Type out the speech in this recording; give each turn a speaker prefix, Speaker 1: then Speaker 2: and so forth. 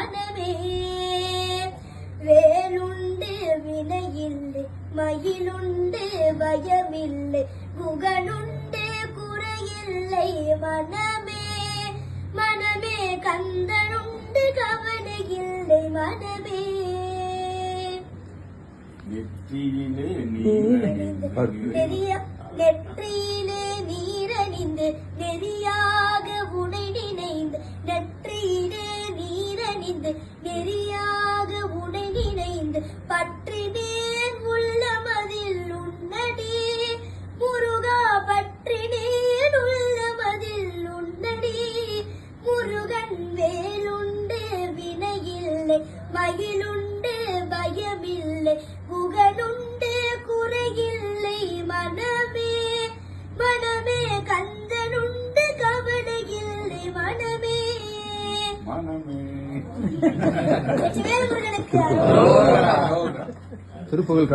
Speaker 1: மனமே. வேலுண்டு வினையில்லை மயிலுண்டு பயமில்லை குகனுண்டு குறையில்லை மனமே. மனமே கந்தனுண்டு கவலையில்லை மனமே.
Speaker 2: நெற்றியிலே
Speaker 1: நீரணிந்து நெறியாக உனை நினைந்து. நெற்றியிலே நீரணிந்து நெறியாக உனை நினைந்து. பற்றினேன் உள்ளமதில் உன்னடி முருகா. பற்றினேன் உள்ளமதில் உன்னடி. முருகன் வேலுண்டு வினையில்லை மயிலுண்டு பயமில்லை குகனுண்டு குறையில்லை மனமே. மனமே கந்தனுண்டு கவலையில்லை மனமே.
Speaker 2: மனமே
Speaker 1: முருகனுக்கு
Speaker 3: திருப்புகழ்